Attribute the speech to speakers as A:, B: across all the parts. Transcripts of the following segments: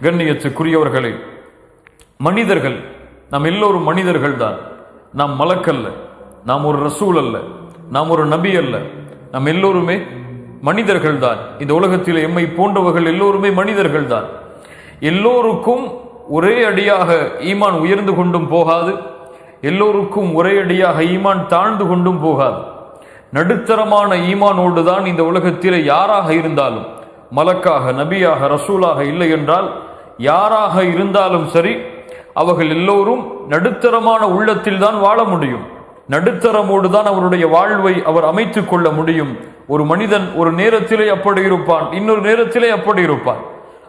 A: கண்ணியத்துக்குரியவர்களே, மனிதர்கள், நாம் எல்லோரும் மனிதர்கள் தான். நாம் மலக்கல்ல, நாம் ஒரு ரசூல் அல்ல, நாம் ஒரு நபி அல்ல. நாம் எல்லோருமே மனிதர்கள் தான். இந்த உலகத்தில் எம்மை போன்றவர்கள் எல்லோருமே மனிதர்கள் தான். எல்லோருக்கும் ஒரே அடியாக ஈமான் உயர்ந்து கொண்டும் போகாது, எல்லோருக்கும் ஒரே அடியாக ஈமான் தாழ்ந்து கொண்டும் போகாது. நடுத்தரமான ஈமானோடு தான் இந்த உலகத்திலே யாராக இருந்தாலும், மலக்காக, நபியாக, ரசூலாக இல்லை என்றால் யாராக இருந்தாலும் சரி, அவர்கள் எல்லோரும் நடுத்தரமான உள்ளத்தில் தான் வாழ முடியும். நடுத்தரமோடு தான் அவருடைய வாழ்வை அவர் அமைத்துக் கொள்ள முடியும். ஒரு மனிதன் ஒரு நேரத்திலே அப்படி இருப்பான், இன்னொரு நேரத்திலே அப்படி இருப்பான்.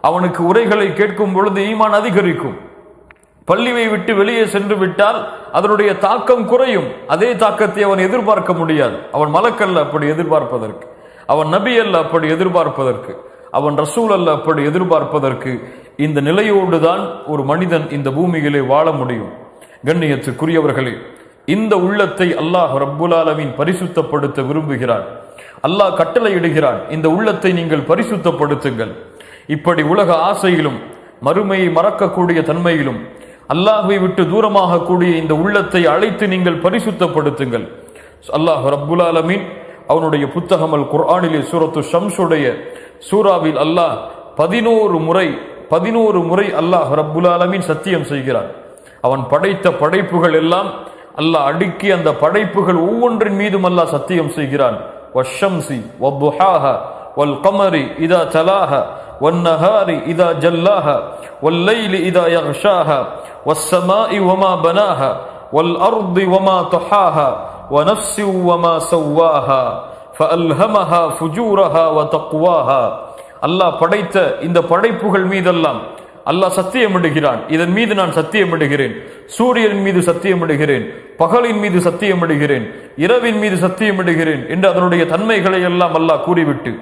A: அவனுக்கு உரைகளை கேட்கும் பொழுது ஈமான் அதிகரிக்கும். பள்ளியை விட்டு வெளியே சென்று விட்டால் அதனுடைய தாக்கம் குறையும். அதே தாக்கத்தை அவன் எதிர்பார்க்க முடியாது. அவன் மலக்கல்ல அப்படி எதிர்பார்ப்பதற்கு, அவன் நபி அல்ல அப்படி எதிர்பார்ப்பதற்கு, அவன் ரசூல் அல்ல அப்படி எதிர்பார்ப்பதற்கு. இந்த நிலையோடு தான் ஒரு மனிதன் இந்த பூமியிலே வாழ முடியும். கண்ணியத்துக்குரியவர்களே, இந்த உள்ளத்தை அல்லாஹ் ரப்புல் ஆலமீன் பரிசுத்தப்படுத்த விரும்புகிறான். அல்லாஹ் கட்டளையிடுகிறான், இந்த உள்ளத்தை நீங்கள் பரிசுத்தப்படுத்துங்கள். இப்படி உலக ஆசையிலும் மறுமையை மறக்கக்கூடிய தன்மையிலும் அல்லாஹ்வை விட்டு தூரமாக கூடிய இந்த உள்ளத்தை அழைத்து நீங்கள் பரிசுத்தப்படுத்துங்கள். அல்லாஹ் ரப்புல் ஆலமீன் அவனுடைய புத்தகம் அல் குர்ஆனிலே சூரத்து ஷம்ஸுடைய சூராவில் அல்லாஹ் 11 முறை அல்லாஹ் ரப்புல் ஆலமீன் சத்தியம் செய்கிறான். அவன் படைத்த படைப்புகள் எல்லாம் அல்லாஹ் அடுக்கி அந்த படைப்புகள் ஒவ்வொன்றின் மீதும் அல்லாஹ் சத்தியம் செய்கிறான். வஷ்ஷம்ஸி வத்துஹாஹா வல் கமரி இதா தலாஹா வன்னஹாரி இதா ஜல்லாஹா வல்லைலி இதா யக்ஷாஹா வஸ்ஸமாஇ வமா பனாஹா வல் அர்தி வமா தஹாஹா வனஃப்ஸி வமா ஸவ்வாஹா ஃபஅல்ஹமஹா ஃபுஜூரஹா வதக்வாஹா. அல்லாஹ் படைத்த இந்த படைப்புகள் மீதெல்லாம் அல்லாஹ் சத்தியமிடுகிறான். இதன் மீது நான் சத்தியமிடுகிறேன், சூரியனின் மீது சத்தியமிடுகிறேன், பகலின் மீது சத்தியமிடுகிறேன், இரவின் மீது சத்தியமிடுகிறேன் என்று அதனுடைய தன்மைகளை எல்லாம் அல்லாஹ் கூறிவிட்டு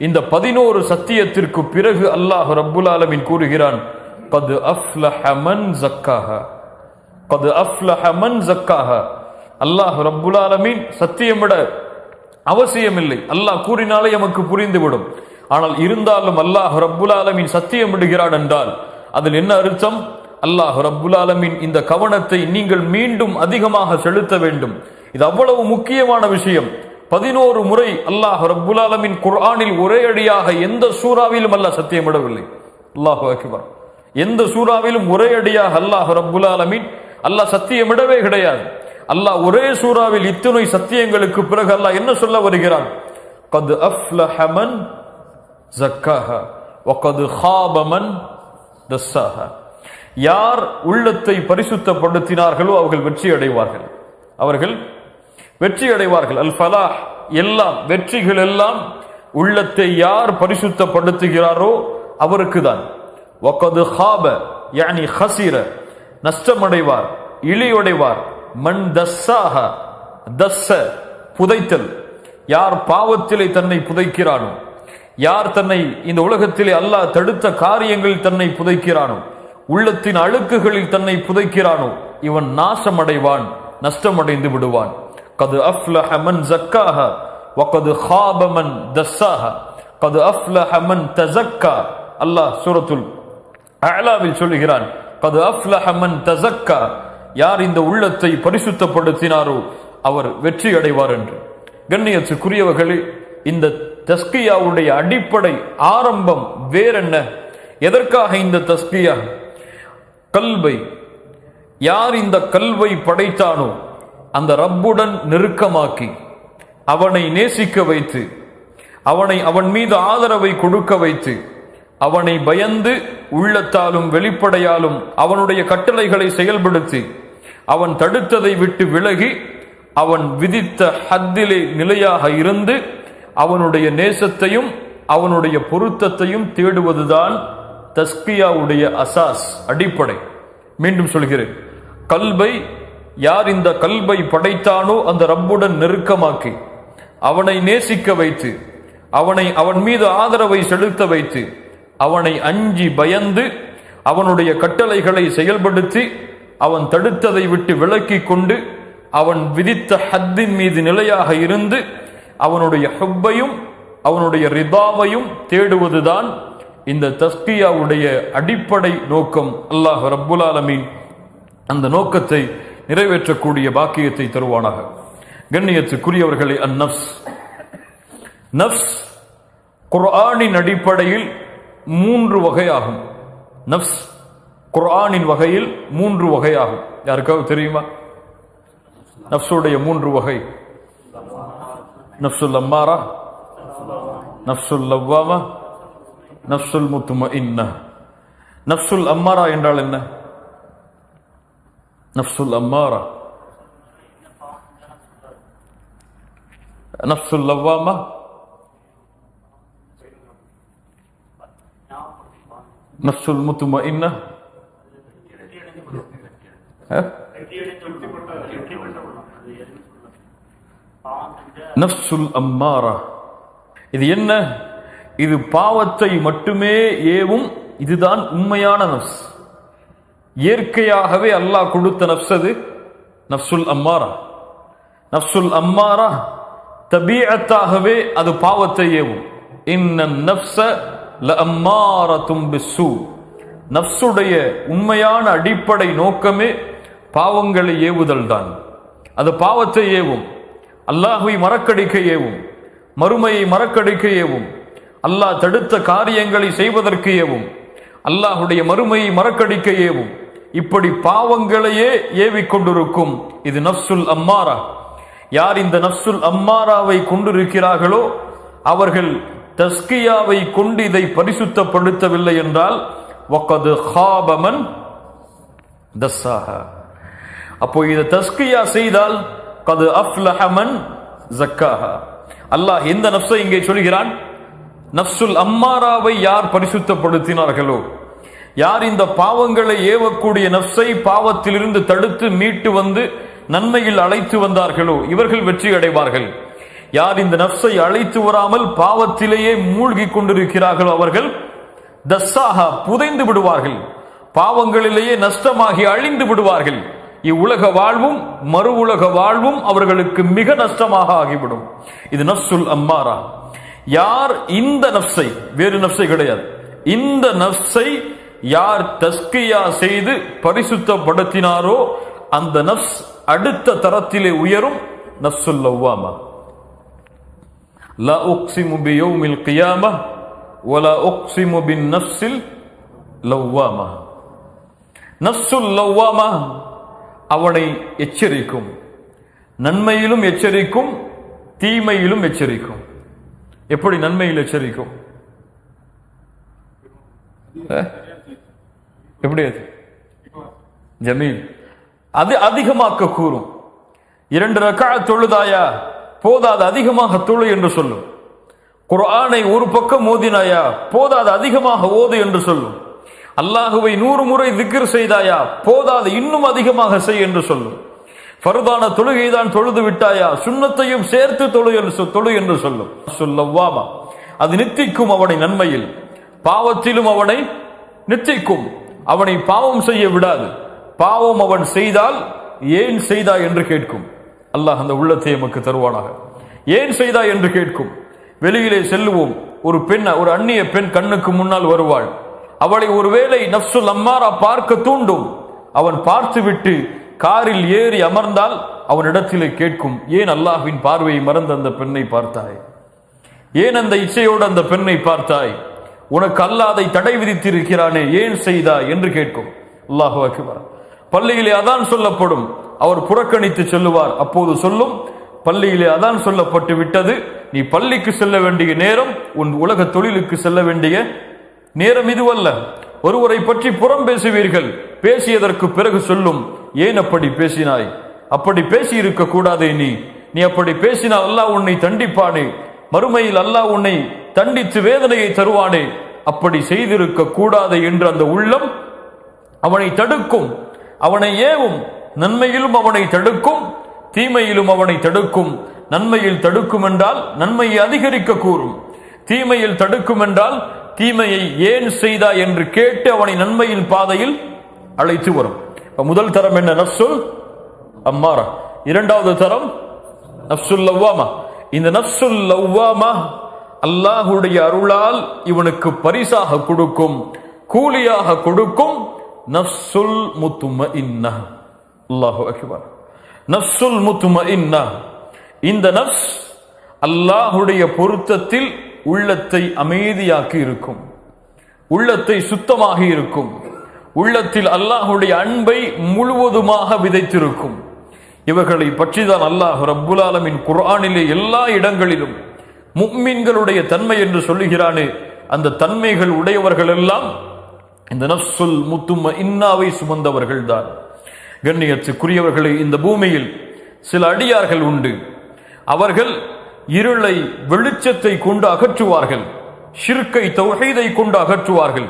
A: இந்த 11 சத்தியத்திற்கு பிறகு அல்லாஹ் ரப்புல் ஆலமீன் கூறுகிறான், கத் அஃப்லஹ மன் ஸக்காஹா, கத் அஃப்லஹ மன் ஸக்காஹா. அல்லாஹ் ரப்புல் ஆலமீன் சத்தியமிட அவசியமில்லை, அல்லாஹ் கூறினாலே நமக்கு புரிந்துவிடும். ஆனால் இருந்தாலும் அல்லாஹ் ரப்புல் ஆலமீன் சத்தியமிடுகிறான் என்றால் அதில் என்ன அர்த்தம்? அல்லாஹ் ரப்புல் ஆலமீன் இந்த கவனத்தை நீங்கள் மீண்டும் அதிகமாக செலுத்த வேண்டும். இது அவ்வளவு முக்கியமான விஷயம். 11 முறை அல்லாஹ் ரப்புல் ஆலமீன் குர்ஆனில் ஒரே அடியாக எந்த சூறாவிலும் அல்லாஹ் சத்தியமிடவில்லை. அல்லாஹு அக்பர். எந்த சூறாவிலும் ஒரே அடியாக அல்லாஹ் ரப்புல் ஆலமீன் அல்லாஹ் சத்தியமிடவே கிடையாது. அல்லாஹ் ஒரே சூறாவில் இத்துணை சத்தியங்களுக்கு பிறகு அல்லாஹ் என்ன சொல்ல வருகிறான்? கத் அஃப்லஹ மன் ஸக்காஹா வகத் ஹாப மன் தஸ்ஸாஹா. யார் உள்ளத்தை பரிசுத்தப்படுத்தினார்களோ அவர்கள் வெற்றி அடைவார்கள், அவர்கள் வெற்றி அடைவார்கள். அல் ஃபலாஹ், எல்லாம் வெற்றிகள் எல்லாம் உள்ளத்தை யார் பரிசுத்தப்படுத்துகிறாரோ அவருக்கு தான். வகத் ஹாப யானி ஹஸிர, நஷ்டமடைவார், இழிவடைவார். மன் தஸ்ஸாஹா, தஸ்ஸ புதைத்தல், யார் பாவத்திலே தன்னை புதைக்கிறானோ, யார் தன்னை இந்த உலகத்திலே அல்லாஹ் தடுத்த காரியங்களில் தன்னை புதைக்கிறானோ, உள்ளத்தின் அழுக்குகளில் தன்னை புதைக்கிறானோ, இவன் நாசமடைவான், நஷ்டமடைந்து விடுவான். கத் அஃப்லஹ மன் ஸக்காஹா வகத் ஹாப மன் தஸ்ஸாஹா கத் அஃப்லஹ மன் தஸக்கா. அல்லாஹ் சூரத்துல் அஅலாவில் சொல்லுகிறான், கத் அஃப்லஹ மன் தஸக்கா, யார் இந்த உள்ளத்தை பரிசுத்தப்படுத்தினாரோ அவர் வெற்றி அடைவார் என்று. கண்ணியத்துக்குரியவர்களே, இந்த தஸ்கியாவுடைய அடிப்படை ஆரம்பம் வேறென்ன? எதற்காக இந்த தஸ்கியா? கல்வை, யார் இந்த கல்வை படைத்தானோ அந்த ரப்புடன் நெருக்கமாக்கி அவனை நேசிக்க வைத்து அவன் மீது ஆதரவை கொடுக்க வைத்து அவனை பயந்து உள்ளத்தாலும் வெளிப்படையாலும் அவனுடைய கட்டளைகளை செயல்படுத்தி அவன் தடுத்ததை விட்டு விலகி அவன் விதித்த ஹத்திலே நிலையாக இருந்து அவனுடைய நேசத்தையும் அவனுடைய பொருத்தத்தையும் தேடுவதுதான் தஸ்கியாவுடைய அசாஸ், அடிப்படை. மீண்டும் சொல்கிறேன், கல்வை, யார் இந்த கல்வை படைத்தானோ அந்த ரப்புடன் நெருக்கமாக்கி அவனை நேசிக்க வைத்து அவன் மீது ஆதரவை செலுத்த வைத்து அவனை அஞ்சி பயந்து அவனுடைய கட்டளைகளை செயல்படுத்தி அவன் தடுத்ததை விட்டு விலக்கி கொண்டு அவன் விதித்த ஹத்தின் மீது நிலையாக இருந்து அவனுடைய ஹுப்பையும் அவனுடைய ரிதாவையும் தேடுவதுதான் இந்த தஸ்கியாவுடைய அடிப்படை நோக்கம். அல்லாஹ் ரப்புல் ஆலமீன் அந்த நோக்கத்தை நிறைவேற்றக்கூடிய பாக்கியத்தை தருவானாக. கண்ணியத்துக்குரியவர்களே, அந்நப்ஸ், நப்ஸ் குர்ஆனின் அடிப்படையில் 3 வகையாகும். நப்ஸ் குர்ஆனின் வகையில் 3 வகையாகும். யாருக்காவது தெரியுமா நப்சுடைய 3 வகை? நப்சுல் அம்மாரா, நப்சுல் லவ்வாமா, நப்சுல் முத்மஇன்னா. நப்சுல் அம்மாரா என்றால் என்ன? நப்சுல் அம்மாரா, நப்சுல் லவ்வாமா, நப்சுல் முத்மஇன்னா. நப்சுல் அம்மாரா இது என்ன? இது பாவத்தை மட்டுமே ஏவும். இதுதான் உண்மையான நப்ஸ். இயற்கையாகவே அல்லாஹ் கொடுத்த நப்ஸ் அது நப்சுல் அம்மாரா. நப்சுல் அம்மாரா தபீஅத்தாகவே அது பாவத்தை ஏவும். இன்னன் நப்ஸ லஅம்மாரத்தும் பிஸ்ஸூ. நப்சுடைய உண்மையான அடிப்படை நோக்கமே பாவங்களை ஏவுதல் தான். அது பாவத்தை ஏவும், அல்லாஹ்வை மறக்கடிக்க ஏவும், மறுமையை மறக்கடிக்க ஏவும், அல்லாஹ் தடுத்த காரியங்களை செய்வதற்கு ஏவும், அல்லாஹுடைய மறுமையை மறக்கடிக்க ஏவும். இப்படி பாவங்களையே ஏவிக்கொண்டிருக்கும் இது நப்சுல் அம்மாரா. யார் இந்த நப்சுல் அம்மாராவை கொண்டிருக்கிறார்களோ அவர்கள் தஸ்கியாவை கொண்டு இதை பரிசுத்தப்படுத்தவில்லை என்றால் வகத் ஹாப மன் தஸ்ஸாஹா. அப்போ இதை தஸ்கியா செய்தால் கத் அஃப்லஹ மன் ஸக்காஹா. அல்லாஹ் எந்த நப்ஸை இங்கே சொல்கிறான்? நப்சுல் அம்மாராவை யார் பரிசுத்தப்படுத்தினார்களோ, யார் இந்த பாவங்களை ஏவக்கூடிய நப்சை பாவத்திலிருந்து தடுத்து மீட்டு வந்து நன்மையில் அழைத்து வந்தார்களோ இவர்கள் வெற்றி அடைவார்கள். யார் இந்த நப்சை அழைத்து வராமல் பாவத்திலேயே மூழ்கி கொண்டிருக்கிறார்களோ அவர்கள் தஸ்ஸாஹா புதைந்து விடுவார்கள், பாவங்களிலேயே நஷ்டமாகி அழிந்து விடுவார்கள். இவ்வுலக வாழ்வும் மறு உலக வாழ்வும் அவர்களுக்கு மிக நஷ்டமாக ஆகிவிடும். இது நப்சுல் அம்மாரா. யார் இந்த நப்சை, வேறு நப்சை கிடையாது, இந்த நப்சை யார் தஸ்கியா செய்து பரிசுத்தப்படுத்தினாரோ அந்த நப்ஸ் அடுத்த தரத்திலே உயரும். நப்சுல் லவ்வாமா. லா உக்ஸிமு பியௌமில் கியாமஹ் வலா உக்ஸிமு பின் நப்சில் லவ்வாமா. நப்சுல் லவ்வாமா அவனை எச்சரிக்கும், நன்மையிலும் எச்சரிக்கும், தீமையிலும் எச்சரிக்கும். எப்படி நன்மையில் எச்சரிக்கும்? எப்படி? அது ஜமீல், அது அதிகமாக்க கூறும். 2 ரக்அத் தொழுதாயா போதாது, அதிகமாக தொழு என்று சொல்லும். குர்ஆனை ஒரு பக்கம் ஓதினாயா போதாது, அதிகமாக ஓது என்று சொல்லும். அல்லாஹுவை 100 முறை திக்ர் செய்தாயா போதாது, இன்னும் அதிகமாக செய் என்று சொல்லும். ஃபர்தான தொழுகைதான் தொழுது விட்டாயா சுன்னத்தையும் சேர்த்து தொழு என்று சொல்லும். சொல்லவாமா அது நித்திக்கும் அவனை நன்மையில், பாவத்திலும் அவனை நித்திக்கும், அவனை பாவம் செய்ய விடாது. பாவம் அவன் செய்தால் ஏன் செய்தாய் என்று கேட்கும். அல்லாஹ் அந்த உள்ளத்தை நமக்கு தருவானாக. ஏன் செய்தாய் என்று கேட்கும். வெளியிலே செல்லுவோம், ஒரு பெண், ஒரு அந்நிய பெண் கண்ணுக்கு முன்னால் வருவாள். அவளை ஒருவேளை நப்சுல் அம்மாரா பார்க்க தூண்டும். அவன் பார்த்துவிட்டு காரில் ஏறி அமர்ந்தால் அவனிடத்திலே கேட்கும், ஏன் அல்லாஹ்வின் பார்வையை மறந்து அந்த பெண்ணை பார்த்தாய்? ஏன் அந்த இச்சையோடு அந்த பெண்ணை பார்த்தாய்? உனக்கு அல்லாஹ் அதை தடை விதித்திருக்கிறானே, ஏன் செய்தாய் என்று கேட்கும். அல்லாஹு அக்பர். பள்ளியிலே அதான் சொல்லப்படும், அவர் புறக்கணித்து சொல்லுவார். அப்போது சொல்லும், பள்ளியிலே அதான் சொல்லப்பட்டு விட்டது, நீ பள்ளிக்கு செல்ல வேண்டிய நேரம் உன் உலக தொழிலுக்கு செல்ல வேண்டிய நேரம் இதுவல்ல. ஒருவரை பற்றி புறம் பேசுவீர்கள், பேசியதற்கு பிறகு சொல்லும், ஏன் அப்படி பேசினாய்? அப்படி பேசி இருக்க கூடாதே. நீ அப்படி பேசினால் அல்லாஹ் உன்னை தண்டிப்பானே, மறுமையில் அல்லாஹ் உன்னை தண்டித்து வேதனையை தருவானே, அப்படி செய்திருக்க கூடாது என்று அந்த உள்ளம் அவனை தடுக்கும், அவனை ஏவும். நன்மையிலும் அவனை தடுக்கும், தீமையிலும் அவனை தடுக்கும். நன்மையில் தடுக்கும் என்றால் நன்மையை அதிகரிக்க கூறும், தீமையில் தடுக்கும் என்றால் தீமையை ஏன் செய்தா என்று கேட்டு அவனை நன்மையின் பாதையில் அழைத்து வரும். முதல் தரம் என்ன? நப்சுல் அம்மாரா. இரண்டாவது தரம் நப்சுல் லவ்வாமா. இந்த நப்சுல் லவ்வாமா அல்லாஹுடைய அருளால் இவனுக்கு பரிசாக கொடுக்கும், கூலியாக கொடுக்கும் நஃப்சுல் முத்மஇன்னா. அல்லாஹு அக்பர். நஃப்சுல் முத்மஇன்னா. இந்த நஃப்ஸ் அல்லாஹுடைய பொருத்தத்தில் உள்ளத்தை அமைதியாக்கி இருக்கும், உள்ளத்தை சுத்தமாகி இருக்கும், உள்ளத்தில் அல்லாஹுடைய அன்பை முழுவதுமாக விதைத்திருக்கும். இவர்களை பற்றிதான் அல்லாஹ் ரப்புல் ஆலமீன் குர்ஆனிலே எல்லா இடங்களிலும் முஃமின்களுடைய தன்மை என்று சொல்லுகிறானே, அந்த தன்மைகள் உடையவர்கள் எல்லாம் இந்த நஃப்சுல் முத்மஇன்னாவை சுமந்தவர்கள் தான். கண்ணியத்துக்குரியவர்களை, இந்த பூமியில் சில அடியார்கள் உண்டு. அவர்கள் இருளை வெளிச்சத்தை கொண்டு அகற்றுவார்கள், ஷிர்கை தௌஹீதை கொண்டு அகற்றுவார்கள்,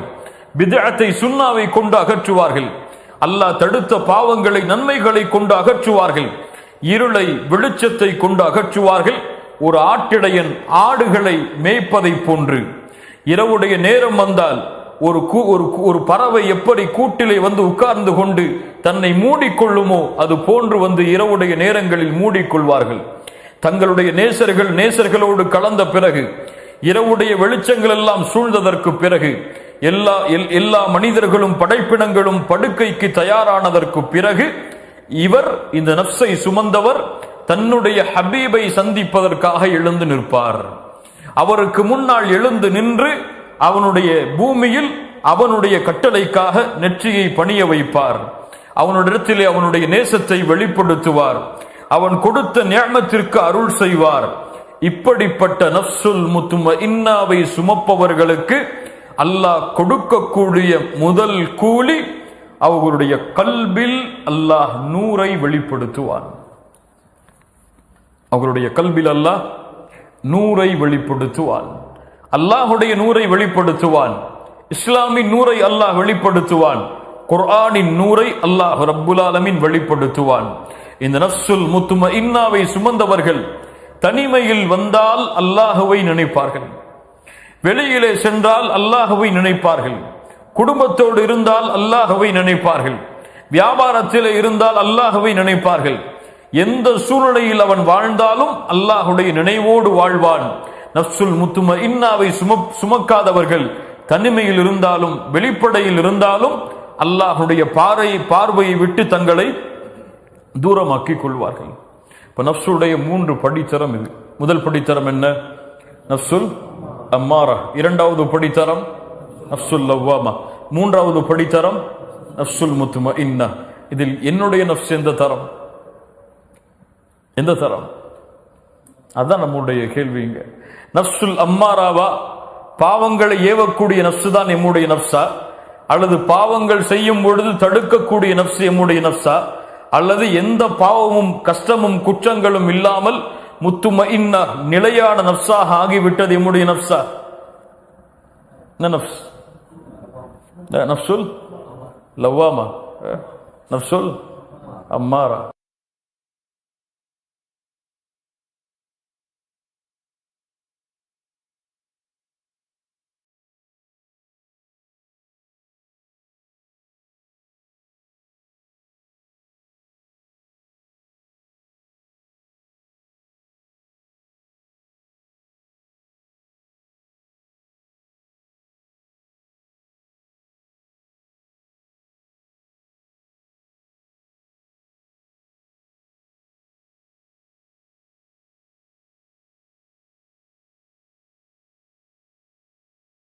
A: பித்அத்தை சுன்னாவை கொண்டு அகற்றுவார்கள், அல்லாஹ் தடுத்த பாவங்களை நன்மைகளை கொண்டு அகற்றுவார்கள், இருளை வெளிச்சத்தை கொண்டு அகற்றுவார்கள். ஒரு ஆட்டிடையன் ஆடுகளை மேய்ப்பதை போன்று இரவுடைய நேரம் வந்தால் ஒரு பறவை எப்படி கூட்டிலே வந்து உட்கார்ந்து கொண்டு தன்னை மூடிக்கொள்ளுமோ அது போன்று வந்து இரவுடைய நேரங்களில் மூடிக்கொள்வார்கள். தங்களுடைய நேசர்களோடு கலந்த பிறகு, இரவுடைய வெளிச்சங்கள் எல்லாம் சூழ்ந்ததற்கு பிறகு, எல்லா மனிதர்களும் படைப்பினங்களும் படுக்கைக்கு தயாரானதற்கு பிறகு, இவர் இந்த நஃப்ஸை சுமந்தவர் தன்னுடைய ஹபீபை சந்திப்பதற்காக எழுந்து நிற்பார். அவருக்கு முன்னால் எழுந்து நின்று அவனுடைய பூமியில் அவனுடைய கட்டளைக்காக நெற்றியை பணிய வைப்பார். அவனுடைய அவனுடைய நேசத்தை வெளிப்படுத்துவார். அவன் கொடுத்த நிஅமத்திற்கு அருள் செய்வார். இப்படிப்பட்ட நஃப்சுல் முத்மஇன்னாவை சுமப்பவர்களுக்கு அல்லாஹ் கொடுக்கக்கூடிய முதல் கூலி, அவர்களுடைய கல்பில் அல்லாஹ் நூரை வெளிப்படுத்துவான். அவர்களுடைய கல்பில் அல்லாஹ் நூரை வெளிப்படுத்துவான். அல்லாஹுடைய நூரை வெளிப்படுத்துவான். இஸ்லாமின் நூரை அல்லாஹ் வெளிப்படுத்துவான். குர்ஆனின் நூரை அல்லாஹ் ரப்புல் ஆலமீன் வெளிப்படுத்துவான். இந்த நஃப்சுல் முத்மஇன்னாவை சுமந்தவர்கள் தனிமையில் வந்தால் அல்லாஹுவை நினைப்பார்கள், வெளியிலே சென்றால் அல்லாஹுவை நினைப்பார்கள், குடும்பத்தோடு இருந்தால் அல்லாஹுவை நினைப்பார்கள், வியாபாரத்திலே இருந்தால் அல்லாஹுவை நினைப்பார்கள். எந்த சூழ்நிலையில் அவன் வாழ்ந்தாலும் அல்லாஹுடைய நினைவோடு வாழ்வான். நஃப்சுல் முத்மஇன்னாவை சுமக்காதவர்கள் தனிமையில் இருந்தாலும் வெளிப்படையில் இருந்தாலும் அல்லாஹுடைய பார்வையை விட்டு தங்களை தூரமாக்கிக் கொள்வார்கள். இப்ப நஃப்சுடைய 3 படித்தரம் இது. முதல் படித்தரம் என்ன? நஃப்சுல் அம்மாரா. இரண்டாவது படித்தரம் நஃப்சுல் லவ்வாமா. மூன்றாவது படித்தரம் நஃப்சுல் முத்மஇன்னா. இதில் என்னுடைய நஃப்ஸ் எந்த தரம்? எந்த தரம்? அதான் நம்முடைய கேள்விங்க. நஃப்சுல் அம்மாராவா, பாவங்களை ஏவக்கூடிய நஃப்ஸ் தான் நம்முடைய நஃப்ஸா, அல்லது பாவங்கள் செய்யும் பொழுது தடுக்கக்கூடிய நஃப்ஸ் நம்முடைய நஃப்ஸா, அல்லது எந்த பாவமும் கஷ்டமும் குற்றங்களும் இல்லாமல் முத்துமஇன்னா நிலையான நஃப்ஸாக ஆகிவிட்டது நம்முடைய நஃப்ஸா? நஃப்ஸ் நஃப்சுல் லவ்வாமா, நஃப்சுல் அம்மாரா.